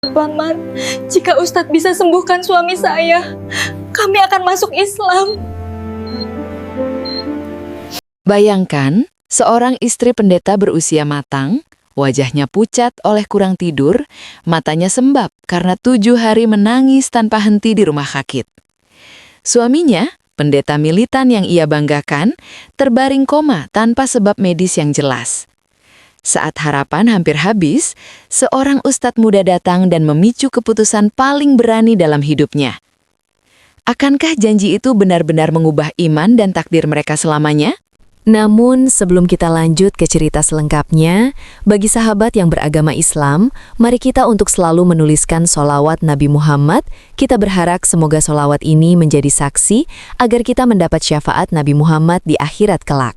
Paman, jika Ustadz bisa sembuhkan suami saya, kami akan masuk Islam. Bayangkan, seorang istri pendeta berusia matang, wajahnya pucat oleh kurang tidur, matanya sembab karena 7 hari menangis tanpa henti di rumah sakit. Suaminya, pendeta militan yang ia banggakan, terbaring koma tanpa sebab medis yang jelas. Saat harapan hampir habis, seorang ustadz muda datang dan memicu keputusan paling berani dalam hidupnya. Akankah janji itu benar-benar mengubah iman dan takdir mereka selamanya? Namun, sebelum kita lanjut ke cerita selengkapnya, bagi sahabat yang beragama Islam, mari kita untuk selalu menuliskan sholawat Nabi Muhammad. Kita berharap semoga sholawat ini menjadi saksi agar kita mendapat syafaat Nabi Muhammad di akhirat kelak.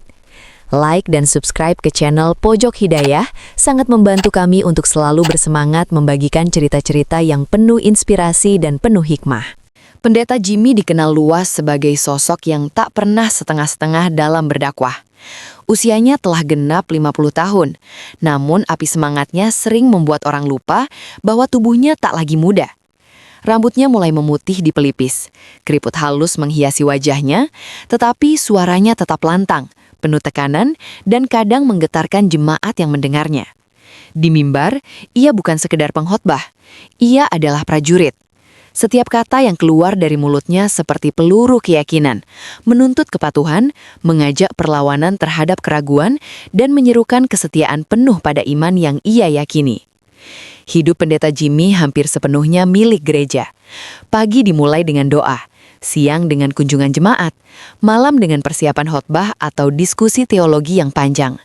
Like dan subscribe ke channel Pojok Hidayah sangat membantu kami untuk selalu bersemangat membagikan cerita-cerita yang penuh inspirasi dan penuh hikmah. Pendeta Jimmy dikenal luas sebagai sosok yang tak pernah setengah-setengah dalam berdakwah. Usianya telah genap 50 tahun, namun api semangatnya sering membuat orang lupa bahwa tubuhnya tak lagi muda. Rambutnya mulai memutih di pelipis, keriput halus menghiasi wajahnya, tetapi suaranya tetap lantang, penuh tekanan, dan kadang menggetarkan jemaat yang mendengarnya. Di mimbar, ia bukan sekedar pengkhotbah, ia adalah prajurit. Setiap kata yang keluar dari mulutnya seperti peluru keyakinan, menuntut kepatuhan, mengajak perlawanan terhadap keraguan, dan menyerukan kesetiaan penuh pada iman yang ia yakini. Hidup pendeta Jimmy hampir sepenuhnya milik gereja. Pagi dimulai dengan doa, siang dengan kunjungan jemaat, malam dengan persiapan khotbah atau diskusi teologi yang panjang.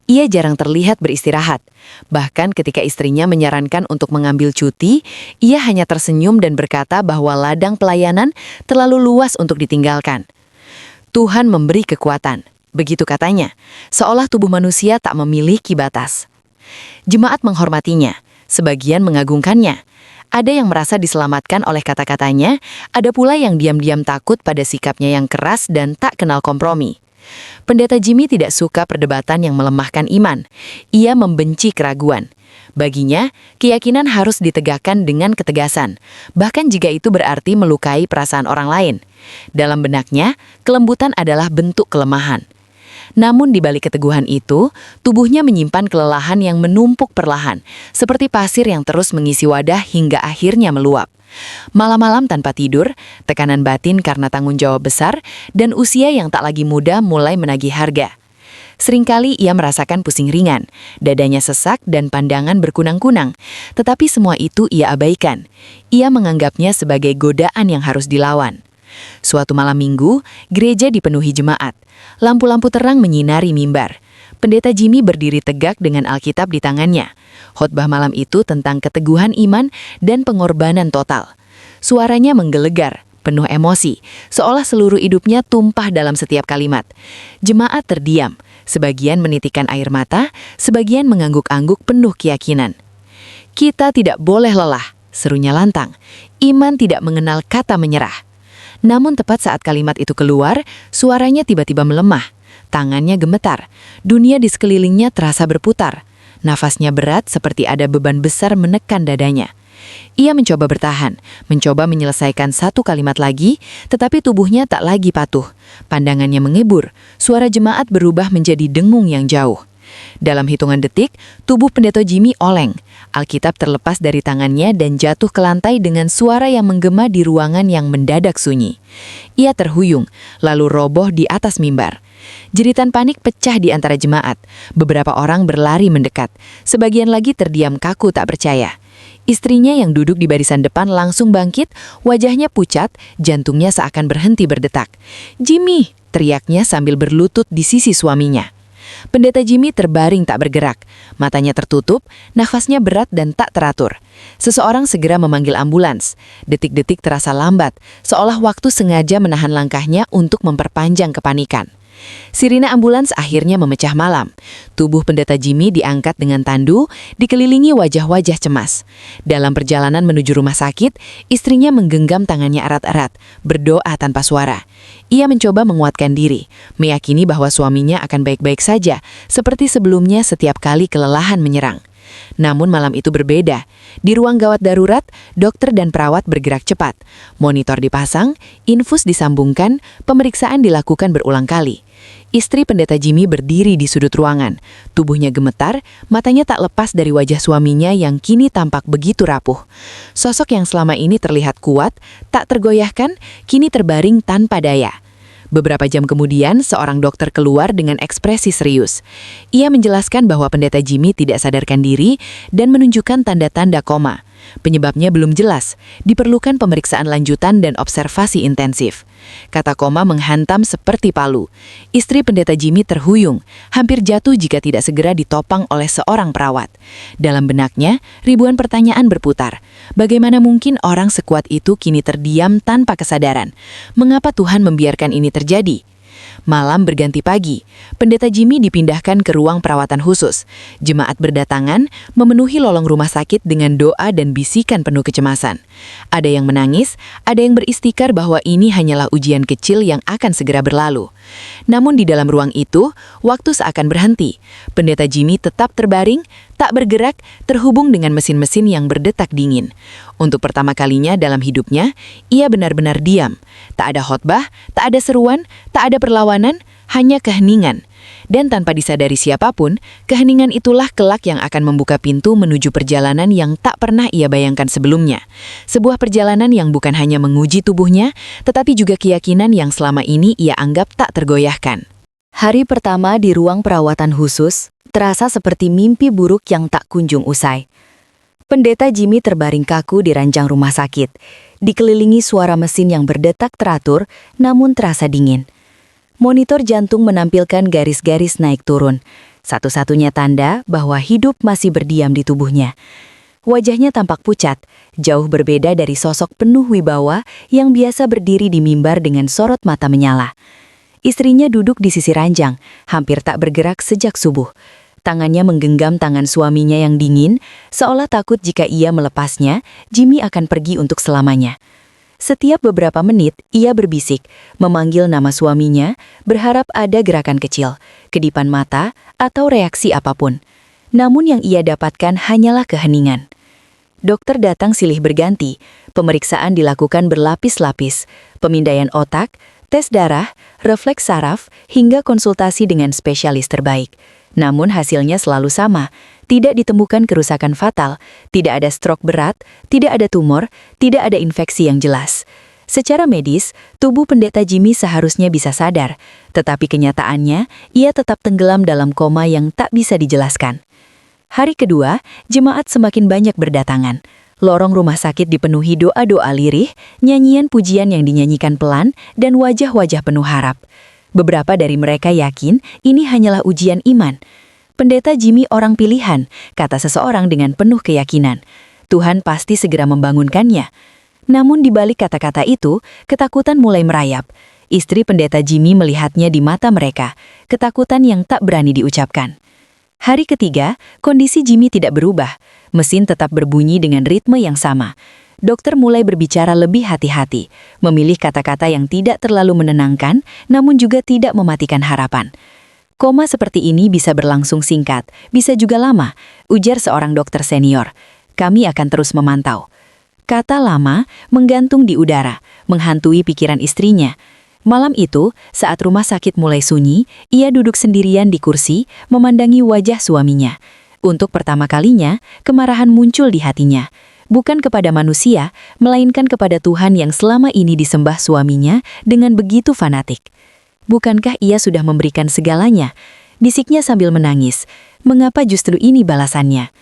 Ia jarang terlihat beristirahat. Bahkan ketika istrinya menyarankan untuk mengambil cuti, ia hanya tersenyum dan berkata bahwa ladang pelayanan terlalu luas untuk ditinggalkan. Tuhan memberi kekuatan, begitu katanya, seolah tubuh manusia tak memiliki batas. Jemaat menghormatinya, sebagian mengagungkannya. Ada yang merasa diselamatkan oleh kata-katanya, ada pula yang diam-diam takut pada sikapnya yang keras dan tak kenal kompromi. Pendeta Jimmy tidak suka perdebatan yang melemahkan iman. Ia membenci keraguan. Baginya, keyakinan harus ditegakkan dengan ketegasan, bahkan jika itu berarti melukai perasaan orang lain. Dalam benaknya, kelembutan adalah bentuk kelemahan. Namun di balik keteguhan itu, tubuhnya menyimpan kelelahan yang menumpuk perlahan, seperti pasir yang terus mengisi wadah hingga akhirnya meluap. Malam-malam tanpa tidur, tekanan batin karena tanggung jawab besar, dan usia yang tak lagi muda mulai menagih harga. Seringkali ia merasakan pusing ringan, dadanya sesak dan pandangan berkunang-kunang, tetapi semua itu ia abaikan. Ia menganggapnya sebagai godaan yang harus dilawan. Suatu malam minggu, gereja dipenuhi jemaat. Lampu-lampu terang menyinari mimbar. Pendeta Jimmy berdiri tegak dengan Alkitab di tangannya. Khotbah malam itu tentang keteguhan iman dan pengorbanan total. Suaranya menggelegar, penuh emosi, seolah seluruh hidupnya tumpah dalam setiap kalimat. Jemaat terdiam, sebagian menitikkan air mata, sebagian mengangguk-angguk penuh keyakinan. Kita tidak boleh lelah, serunya lantang. Iman tidak mengenal kata menyerah. Namun tepat saat kalimat itu keluar, suaranya tiba-tiba melemah. Tangannya gemetar, dunia di sekelilingnya terasa berputar. Nafasnya berat seperti ada beban besar menekan dadanya. Ia mencoba bertahan, mencoba menyelesaikan satu kalimat lagi, tetapi tubuhnya tak lagi patuh. Pandangannya mengebur, suara jemaat berubah menjadi dengung yang jauh. Dalam hitungan detik, tubuh pendeta Jimmy oleng. Alkitab terlepas dari tangannya dan jatuh ke lantai dengan suara yang menggema di ruangan yang mendadak sunyi. Ia terhuyung, lalu roboh di atas mimbar. Jeritan panik pecah di antara jemaat. Beberapa orang berlari mendekat. Sebagian lagi terdiam kaku tak percaya. Istrinya yang duduk di barisan depan langsung bangkit, wajahnya pucat, jantungnya seakan berhenti berdetak. "Jimmy!" teriaknya sambil berlutut di sisi suaminya. Pendeta Jimmy terbaring tak bergerak. Matanya tertutup, nafasnya berat dan tak teratur. Seseorang segera memanggil ambulans. Detik-detik terasa lambat, seolah waktu sengaja menahan langkahnya untuk memperpanjang kepanikan. Sirine ambulans akhirnya memecah malam. Tubuh pendeta Jimmy diangkat dengan tandu, dikelilingi wajah-wajah cemas. Dalam perjalanan menuju rumah sakit, istrinya menggenggam tangannya erat-erat, berdoa tanpa suara. Ia mencoba menguatkan diri, meyakini bahwa suaminya akan baik-baik saja, seperti sebelumnya setiap kali kelelahan menyerang. Namun malam itu berbeda. Di ruang gawat darurat, dokter dan perawat bergerak cepat. Monitor dipasang, infus disambungkan, pemeriksaan dilakukan berulang kali. Istri pendeta Jimmy berdiri di sudut ruangan. Tubuhnya gemetar, matanya tak lepas dari wajah suaminya yang kini tampak begitu rapuh. Sosok yang selama ini terlihat kuat, tak tergoyahkan, kini terbaring tanpa daya. Beberapa jam kemudian, seorang dokter keluar dengan ekspresi serius. Ia menjelaskan bahwa pendeta Jimmy tidak sadarkan diri dan menunjukkan tanda-tanda koma. Penyebabnya belum jelas, diperlukan pemeriksaan lanjutan dan observasi intensif. Kata koma menghantam seperti palu. Istri pendeta Jimmy terhuyung, hampir jatuh jika tidak segera ditopang oleh seorang perawat. Dalam benaknya, ribuan pertanyaan berputar. Bagaimana mungkin orang sekuat itu kini terdiam tanpa kesadaran? Mengapa Tuhan membiarkan ini terjadi? Malam berganti pagi, pendeta Jimmy dipindahkan ke ruang perawatan khusus. Jemaat berdatangan, memenuhi lolong rumah sakit dengan doa dan bisikan penuh kecemasan. Ada yang menangis, ada yang beristikar bahwa ini hanyalah ujian kecil yang akan segera berlalu. Namun di dalam ruang itu, waktu seakan berhenti. Pendeta Jimmy tetap terbaring, tak bergerak, terhubung dengan mesin-mesin yang berdetak dingin. Untuk pertama kalinya dalam hidupnya, ia benar-benar diam. Tak ada khotbah, tak ada seruan, tak ada perlawanan, hanya keheningan. Dan tanpa disadari siapapun, keheningan itulah kelak yang akan membuka pintu menuju perjalanan yang tak pernah ia bayangkan sebelumnya. Sebuah perjalanan yang bukan hanya menguji tubuhnya, tetapi juga keyakinan yang selama ini ia anggap tak tergoyahkan. Hari pertama di ruang perawatan khusus terasa seperti mimpi buruk yang tak kunjung usai. Pendeta Jimmy terbaring kaku di ranjang rumah sakit, dikelilingi suara mesin yang berdetak teratur namun terasa dingin. Monitor jantung menampilkan garis-garis naik turun, satu-satunya tanda bahwa hidup masih berdiam di tubuhnya. Wajahnya tampak pucat, jauh berbeda dari sosok penuh wibawa yang biasa berdiri di mimbar dengan sorot mata menyala. Istrinya duduk di sisi ranjang, hampir tak bergerak sejak subuh. Tangannya menggenggam tangan suaminya yang dingin, seolah takut jika ia melepasnya, Jimmy akan pergi untuk selamanya. Setiap beberapa menit, ia berbisik, memanggil nama suaminya, berharap ada gerakan kecil, kedipan mata, atau reaksi apapun. Namun yang ia dapatkan hanyalah keheningan. Dokter datang silih berganti, pemeriksaan dilakukan berlapis-lapis, pemindaian otak, tes darah, refleks saraf, hingga konsultasi dengan spesialis terbaik. Namun hasilnya selalu sama, tidak ditemukan kerusakan fatal, tidak ada stroke berat, tidak ada tumor, tidak ada infeksi yang jelas. Secara medis, tubuh pendeta Jimmy seharusnya bisa sadar, tetapi kenyataannya, ia tetap tenggelam dalam koma yang tak bisa dijelaskan. Hari kedua, jemaat semakin banyak berdatangan. Lorong rumah sakit dipenuhi doa-doa lirih, nyanyian pujian yang dinyanyikan pelan, dan wajah-wajah penuh harap. Beberapa dari mereka yakin ini hanyalah ujian iman. Pendeta Jimmy orang pilihan, kata seseorang dengan penuh keyakinan. Tuhan pasti segera membangunkannya. Namun di balik kata-kata itu, ketakutan mulai merayap. Istri pendeta Jimmy melihatnya di mata mereka, ketakutan yang tak berani diucapkan. Hari ketiga, kondisi Jimmy tidak berubah. Mesin tetap berbunyi dengan ritme yang sama. Dokter mulai berbicara lebih hati-hati, memilih kata-kata yang tidak terlalu menenangkan, namun juga tidak mematikan harapan. Koma seperti ini bisa berlangsung singkat, bisa juga lama, ujar seorang dokter senior. Kami akan terus memantau. Kata lama menggantung di udara, menghantui pikiran istrinya. Malam itu, saat rumah sakit mulai sunyi, ia duduk sendirian di kursi, memandangi wajah suaminya. Untuk pertama kalinya, kemarahan muncul di hatinya. Bukan kepada manusia, melainkan kepada Tuhan yang selama ini disembah suaminya dengan begitu fanatik. Bukankah ia sudah memberikan segalanya? Bisiknya sambil menangis. Mengapa justru ini balasannya?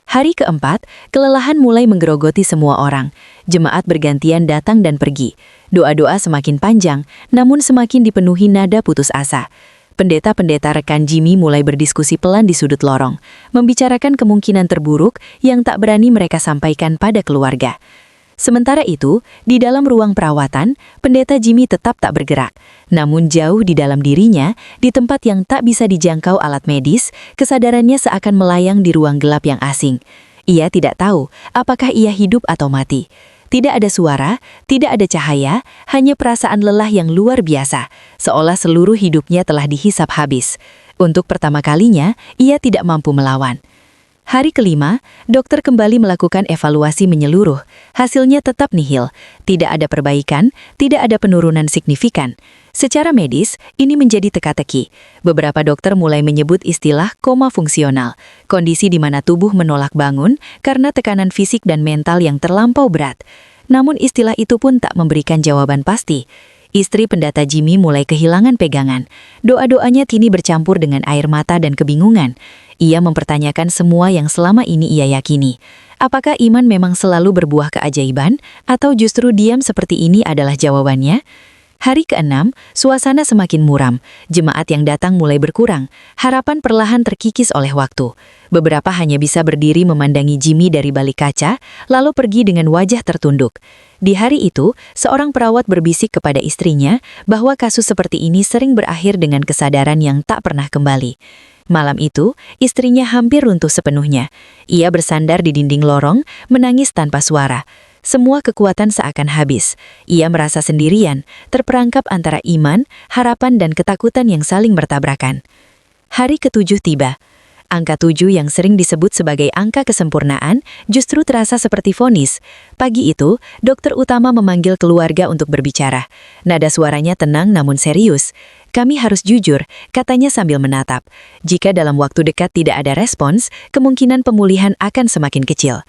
Hari keempat, kelelahan mulai menggerogoti semua orang. Jemaat bergantian datang dan pergi. Doa-doa semakin panjang, namun semakin dipenuhi nada putus asa. Pendeta-pendeta rekan Jimmy mulai berdiskusi pelan di sudut lorong, membicarakan kemungkinan terburuk yang tak berani mereka sampaikan pada keluarga. Sementara itu, di dalam ruang perawatan, pendeta Jimmy tetap tak bergerak. Namun jauh di dalam dirinya, di tempat yang tak bisa dijangkau alat medis, kesadarannya seakan melayang di ruang gelap yang asing. Ia tidak tahu apakah ia hidup atau mati. Tidak ada suara, tidak ada cahaya, hanya perasaan lelah yang luar biasa, seolah seluruh hidupnya telah dihisap habis. Untuk pertama kalinya, ia tidak mampu melawan. Hari kelima, dokter kembali melakukan evaluasi menyeluruh. Hasilnya tetap nihil, tidak ada perbaikan, tidak ada penurunan signifikan. Secara medis, ini menjadi teka-teki. Beberapa dokter mulai menyebut istilah koma fungsional, kondisi di mana tubuh menolak bangun karena tekanan fisik dan mental yang terlampau berat. Namun istilah itu pun tak memberikan jawaban pasti. Istri pendata Jimmy mulai kehilangan pegangan. Doa-doanya kini bercampur dengan air mata dan kebingungan. Ia mempertanyakan semua yang selama ini ia yakini. Apakah iman memang selalu berbuah keajaiban, atau justru diam seperti ini adalah jawabannya? Hari ke-6, suasana semakin muram. Jemaat yang datang mulai berkurang. Harapan perlahan terkikis oleh waktu. Beberapa hanya bisa berdiri memandangi Jimmy dari balik kaca, lalu pergi dengan wajah tertunduk. Di hari itu, seorang perawat berbisik kepada istrinya bahwa kasus seperti ini sering berakhir dengan kesadaran yang tak pernah kembali. Malam itu, istrinya hampir runtuh sepenuhnya. Ia bersandar di dinding lorong, menangis tanpa suara. Semua kekuatan seakan habis. Ia merasa sendirian, terperangkap antara iman, harapan dan ketakutan yang saling bertabrakan. Hari ke-7 tiba. Angka 7 yang sering disebut sebagai angka kesempurnaan justru terasa seperti vonis. Pagi itu, dokter utama memanggil keluarga untuk berbicara. Nada suaranya tenang namun serius. "Kami harus jujur," katanya sambil menatap. "Jika dalam waktu dekat tidak ada respons, kemungkinan pemulihan akan semakin kecil."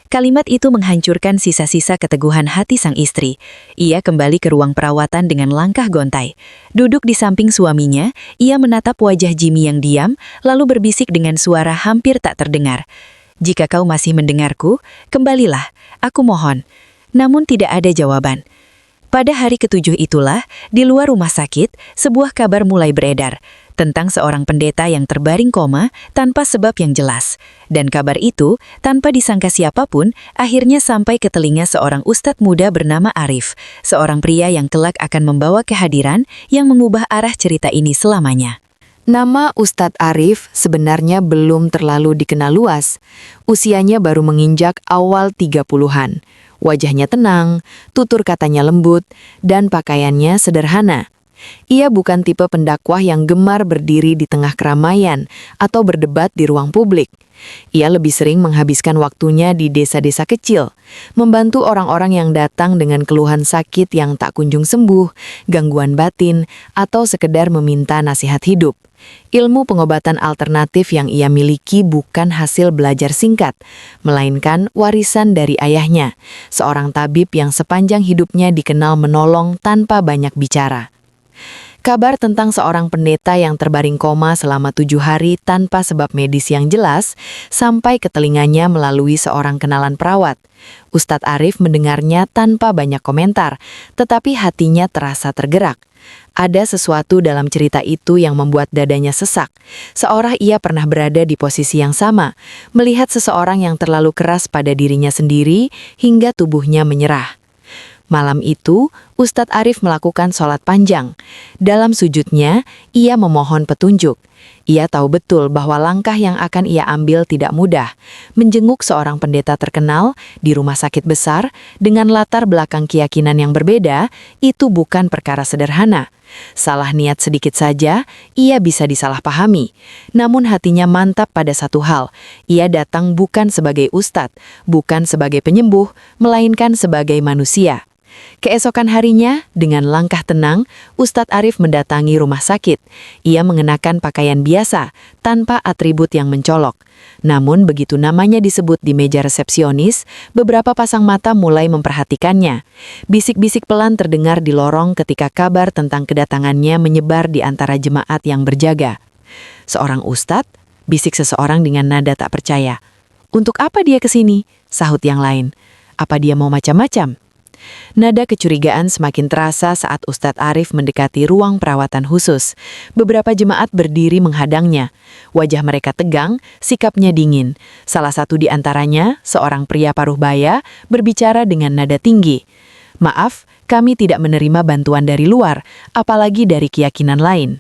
Kalimat itu menghancurkan sisa-sisa keteguhan hati sang istri. Ia kembali ke ruang perawatan dengan langkah gontai. Duduk di samping suaminya, ia menatap wajah Jimmy yang diam, lalu berbisik dengan suara hampir tak terdengar. "Jika kau masih mendengarku, kembalilah, aku mohon." Namun tidak ada jawaban. Pada hari ke-7 itulah, di luar rumah sakit, sebuah kabar mulai beredar tentang seorang pendeta yang terbaring koma tanpa sebab yang jelas. Dan kabar itu, tanpa disangka siapapun, akhirnya sampai ke telinga seorang ustadz muda bernama Arif, seorang pria yang kelak akan membawa kehadiran yang mengubah arah cerita ini selamanya. Nama Ustadz Arif sebenarnya belum terlalu dikenal luas. Usianya baru menginjak awal 30-an. Wajahnya tenang, tutur katanya lembut, dan pakaiannya sederhana. Ia bukan tipe pendakwah yang gemar berdiri di tengah keramaian atau berdebat di ruang publik. Ia lebih sering menghabiskan waktunya di desa-desa kecil, membantu orang-orang yang datang dengan keluhan sakit yang tak kunjung sembuh, gangguan batin, atau sekedar meminta nasihat hidup. Ilmu pengobatan alternatif yang ia miliki bukan hasil belajar singkat, melainkan warisan dari ayahnya, seorang tabib yang sepanjang hidupnya dikenal menolong tanpa banyak bicara. Kabar tentang seorang pendeta yang terbaring koma selama 7 hari tanpa sebab medis yang jelas sampai ke telinganya melalui seorang kenalan perawat. Ustadz Arif mendengarnya tanpa banyak komentar, tetapi hatinya terasa tergerak. Ada sesuatu dalam cerita itu yang membuat dadanya sesak, seolah ia pernah berada di posisi yang sama, melihat seseorang yang terlalu keras pada dirinya sendiri hingga tubuhnya menyerah. Malam itu, Ustadz Arif melakukan sholat panjang. Dalam sujudnya, ia memohon petunjuk. Ia tahu betul bahwa langkah yang akan ia ambil tidak mudah. Menjenguk seorang pendeta terkenal di rumah sakit besar dengan latar belakang keyakinan yang berbeda, itu bukan perkara sederhana. Salah niat sedikit saja, ia bisa disalahpahami. Namun hatinya mantap pada satu hal. Ia datang bukan sebagai ustadz, bukan sebagai penyembuh, melainkan sebagai manusia. Keesokan harinya, dengan langkah tenang, Ustadz Arif mendatangi rumah sakit. Ia mengenakan pakaian biasa, tanpa atribut yang mencolok. Namun begitu namanya disebut di meja resepsionis, beberapa pasang mata mulai memperhatikannya. Bisik-bisik pelan terdengar di lorong ketika kabar tentang kedatangannya menyebar di antara jemaat yang berjaga. "Seorang ustadz?" bisik seseorang dengan nada tak percaya. "Untuk apa dia kesini?" sahut yang lain. "Apa dia mau macam-macam?" Nada kecurigaan semakin terasa saat Ustadz Arif mendekati ruang perawatan khusus. Beberapa jemaat berdiri menghadangnya. Wajah mereka tegang, sikapnya dingin. Salah satu di antaranya, seorang pria paruh baya, berbicara dengan nada tinggi. "Maaf, kami tidak menerima bantuan dari luar, apalagi dari keyakinan lain."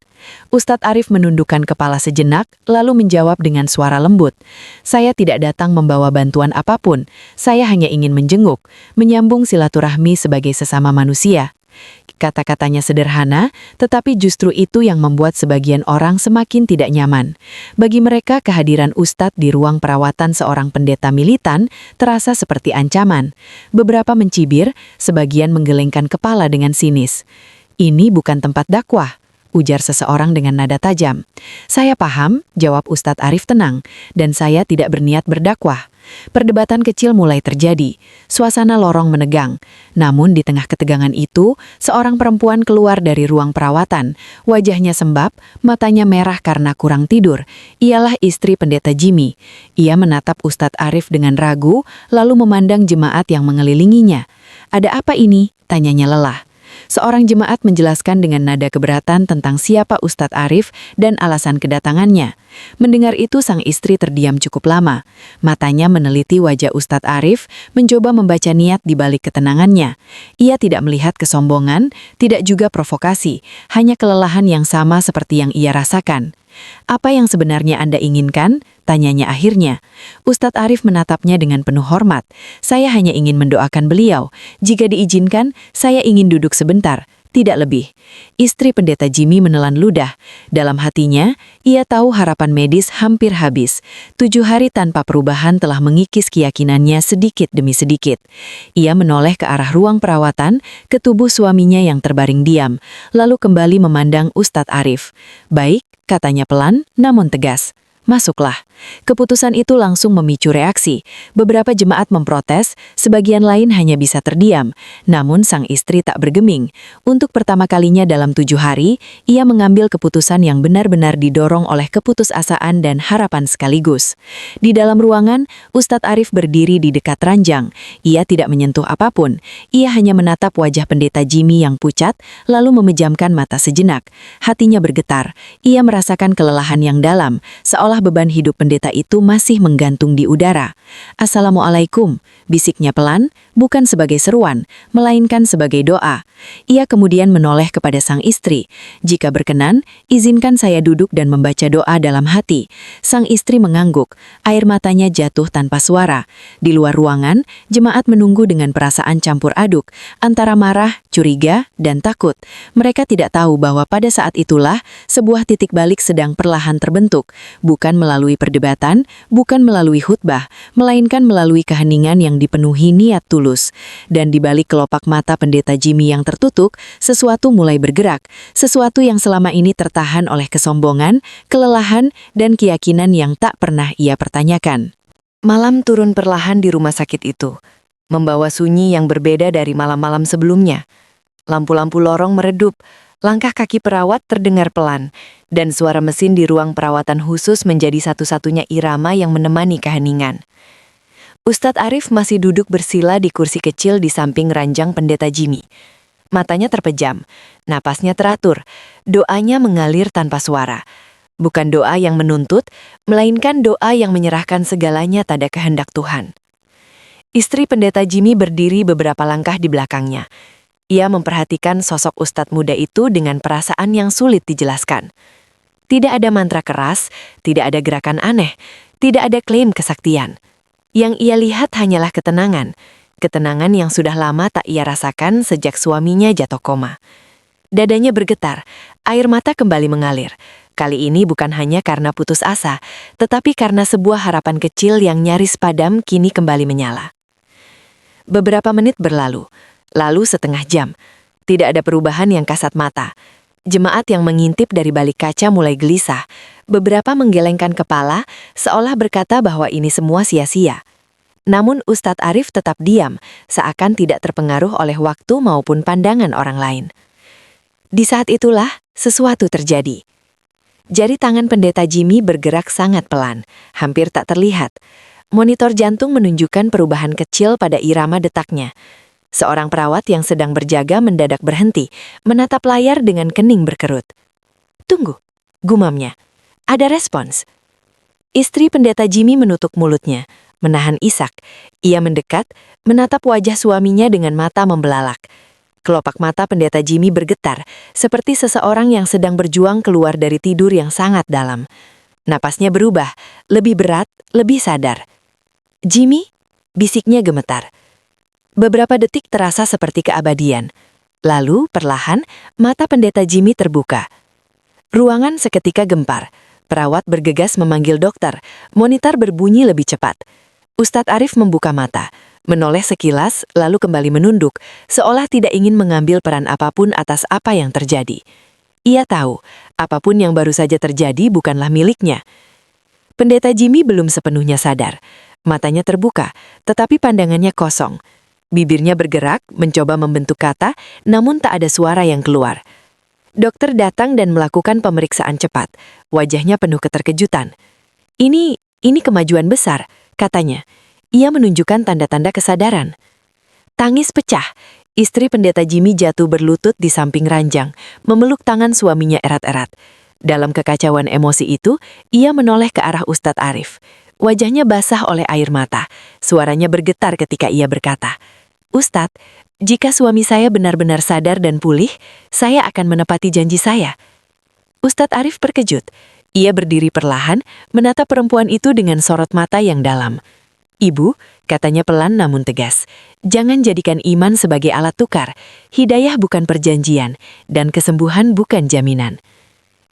Ustadz Arif menundukkan kepala sejenak, lalu menjawab dengan suara lembut. "Saya tidak datang membawa bantuan apapun. Saya hanya ingin menjenguk, menyambung silaturahmi sebagai sesama manusia." Kata-katanya sederhana, tetapi justru itu yang membuat sebagian orang semakin tidak nyaman. Bagi mereka, kehadiran Ustadz di ruang perawatan seorang pendeta militan terasa seperti ancaman. Beberapa mencibir, sebagian menggelengkan kepala dengan sinis. "Ini bukan tempat dakwah," ujar seseorang dengan nada tajam. "Saya paham," jawab Ustadz Arif tenang, "dan saya tidak berniat berdakwah." Perdebatan kecil mulai terjadi. Suasana lorong menegang. Namun di tengah ketegangan itu, seorang perempuan keluar dari ruang perawatan. Wajahnya sembab, matanya merah karena kurang tidur. Ialah istri pendeta Jimmy. Ia menatap Ustadz Arif dengan ragu, lalu memandang jemaat yang mengelilinginya. "Ada apa ini?" tanyanya lelah. Seorang jemaat menjelaskan dengan nada keberatan tentang siapa Ustadz Arif dan alasan kedatangannya. Mendengar itu sang istri terdiam cukup lama. Matanya meneliti wajah Ustadz Arif, mencoba membaca niat di balik ketenangannya. Ia tidak melihat kesombongan, tidak juga provokasi, hanya kelelahan yang sama seperti yang ia rasakan. "Apa yang sebenarnya Anda inginkan?" tanyanya akhirnya. Ustadz Arif menatapnya dengan penuh hormat. "Saya hanya ingin mendoakan beliau. Jika diizinkan, saya ingin duduk sebentar. Tidak lebih." Istri pendeta Jimmy menelan ludah. Dalam hatinya, ia tahu harapan medis hampir habis. 7 hari tanpa perubahan telah mengikis keyakinannya sedikit demi sedikit. Ia menoleh ke arah ruang perawatan, ke tubuh suaminya yang terbaring diam, lalu kembali memandang Ustadz Arif. "Baik," katanya pelan, namun tegas. "Masuklah." Keputusan itu langsung memicu reaksi. Beberapa jemaat memprotes, sebagian lain hanya bisa terdiam. Namun sang istri tak bergeming. Untuk pertama kalinya dalam 7 hari, ia mengambil keputusan yang benar-benar didorong oleh keputusasaan dan harapan sekaligus. Di dalam ruangan, Ustadz Arif berdiri di dekat ranjang. Ia tidak menyentuh apapun. Ia hanya menatap wajah pendeta Jimmy yang pucat, lalu memejamkan mata sejenak. Hatinya bergetar. Ia merasakan kelelahan yang dalam, seolah beban hidup pendeta itu masih menggantung di udara. "Assalamualaikum," bisiknya pelan, bukan sebagai seruan, melainkan sebagai doa. Ia kemudian menoleh kepada sang istri. "Jika berkenan, izinkan saya duduk dan membaca doa dalam hati." Sang istri mengangguk, air matanya jatuh tanpa suara. Di luar ruangan, jemaat menunggu dengan perasaan campur aduk, antara marah, curiga, dan takut. Mereka tidak tahu bahwa pada saat itulah, sebuah titik balik sedang perlahan terbentuk, bukan melalui perdebatan, bukan melalui khutbah, melainkan melalui keheningan yang dipenuhi niat tulus. Dan di balik kelopak mata pendeta Jimmy yang tertutup, sesuatu mulai bergerak, sesuatu yang selama ini tertahan oleh kesombongan, kelelahan, dan keyakinan yang tak pernah ia pertanyakan. Malam turun perlahan di rumah sakit itu, membawa sunyi yang berbeda dari malam-malam sebelumnya. Lampu-lampu lorong meredup, langkah kaki perawat terdengar pelan, dan suara mesin di ruang perawatan khusus menjadi satu-satunya irama yang menemani keheningan. Ustadz Arif masih duduk bersila di kursi kecil di samping ranjang pendeta Jimmy. Matanya terpejam, napasnya teratur, doanya mengalir tanpa suara. Bukan doa yang menuntut, melainkan doa yang menyerahkan segalanya pada kehendak Tuhan. Istri pendeta Jimmy berdiri beberapa langkah di belakangnya. Ia memperhatikan sosok ustadz muda itu dengan perasaan yang sulit dijelaskan. Tidak ada mantra keras, tidak ada gerakan aneh, tidak ada klaim kesaktian. Yang ia lihat hanyalah ketenangan. Ketenangan yang sudah lama tak ia rasakan sejak suaminya jatuh koma. Dadanya bergetar, air mata kembali mengalir. Kali ini bukan hanya karena putus asa, tetapi karena sebuah harapan kecil yang nyaris padam kini kembali menyala. Beberapa menit berlalu. Lalu setengah jam. Tidak ada perubahan yang kasat mata. Jemaat yang mengintip dari balik kaca mulai gelisah. Beberapa menggelengkan kepala, seolah berkata bahwa ini semua sia-sia. Namun Ustadz Arif tetap diam, seakan tidak terpengaruh oleh waktu maupun pandangan orang lain. Di saat itulah, sesuatu terjadi. Jari tangan pendeta Jimmy bergerak sangat pelan, hampir tak terlihat. Monitor jantung menunjukkan perubahan kecil pada irama detaknya. Seorang perawat yang sedang berjaga mendadak berhenti, menatap layar dengan kening berkerut. "Tunggu," gumamnya. "Ada respons." Istri pendeta Jimmy menutup mulutnya, menahan isak. Ia mendekat, menatap wajah suaminya dengan mata membelalak. Kelopak mata pendeta Jimmy bergetar, seperti seseorang yang sedang berjuang keluar dari tidur yang sangat dalam. Napasnya berubah, lebih berat, lebih sadar. "Jimmy?" bisiknya gemetar. Beberapa detik terasa seperti keabadian. Lalu, perlahan, mata pendeta Jimmy terbuka. Ruangan seketika gempar. Perawat bergegas memanggil dokter. Monitor berbunyi lebih cepat. Ustadz Arif membuka mata, menoleh sekilas, lalu kembali menunduk, seolah tidak ingin mengambil peran apapun atas apa yang terjadi. Ia tahu, apapun yang baru saja terjadi bukanlah miliknya. Pendeta Jimmy belum sepenuhnya sadar. Matanya terbuka, tetapi pandangannya kosong. Bibirnya bergerak, mencoba membentuk kata, namun tak ada suara yang keluar. Dokter datang dan melakukan pemeriksaan cepat. Wajahnya penuh keterkejutan. Ini kemajuan besar, katanya. Ia menunjukkan tanda-tanda kesadaran. Tangis pecah. Istri pendeta Jimmy jatuh berlutut di samping ranjang, memeluk tangan suaminya erat-erat. Dalam kekacauan emosi itu, ia menoleh ke arah Ustadz Arif. Wajahnya basah oleh air mata. Suaranya bergetar ketika ia berkata, "Ustadz, jika suami saya benar-benar sadar dan pulih, saya akan menepati janji saya." Ustadz Arif terkejut. Ia berdiri perlahan, menatap perempuan itu dengan sorot mata yang dalam. "Ibu," katanya pelan namun tegas, "jangan jadikan iman sebagai alat tukar. Hidayah bukan perjanjian, dan kesembuhan bukan jaminan."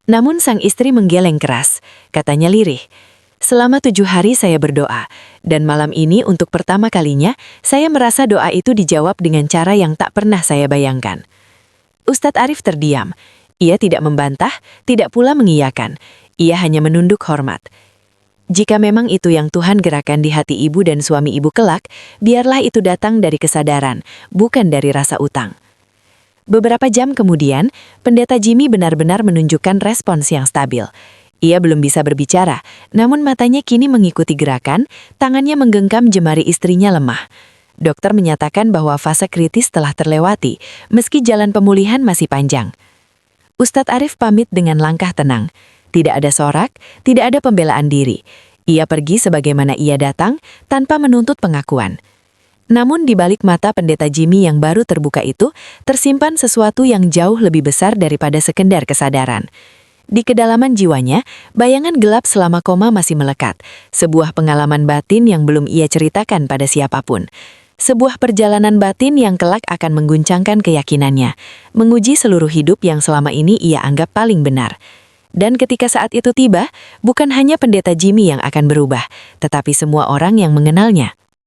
Namun sang istri menggeleng keras. Katanya lirih, "Selama 7 hari saya berdoa, dan malam ini untuk pertama kalinya, saya merasa doa itu dijawab dengan cara yang tak pernah saya bayangkan." Ustadz Arif terdiam. Ia tidak membantah, tidak pula mengiyakan. Ia hanya menunduk hormat. "Jika memang itu yang Tuhan gerakan di hati ibu dan suami ibu kelak, biarlah itu datang dari kesadaran, bukan dari rasa utang." Beberapa jam kemudian, pendeta Jimmy benar-benar menunjukkan respons yang stabil. Ia belum bisa berbicara, namun matanya kini mengikuti gerakan, tangannya menggenggam jemari istrinya lemah. Dokter menyatakan bahwa fase kritis telah terlewati, meski jalan pemulihan masih panjang. Ustadz Arif pamit dengan langkah tenang. Tidak ada sorak, tidak ada pembelaan diri. Ia pergi sebagaimana ia datang, tanpa menuntut pengakuan. Namun di balik mata pendeta Jimmy yang baru terbuka itu, tersimpan sesuatu yang jauh lebih besar daripada sekedar kesadaran. Di kedalaman jiwanya, bayangan gelap selama koma masih melekat, sebuah pengalaman batin yang belum ia ceritakan pada siapapun. Sebuah perjalanan batin yang kelak akan mengguncangkan keyakinannya, menguji seluruh hidup yang selama ini ia anggap paling benar. Dan ketika saat itu tiba, bukan hanya pendeta Jimmy yang akan berubah, tetapi semua orang yang mengenalnya.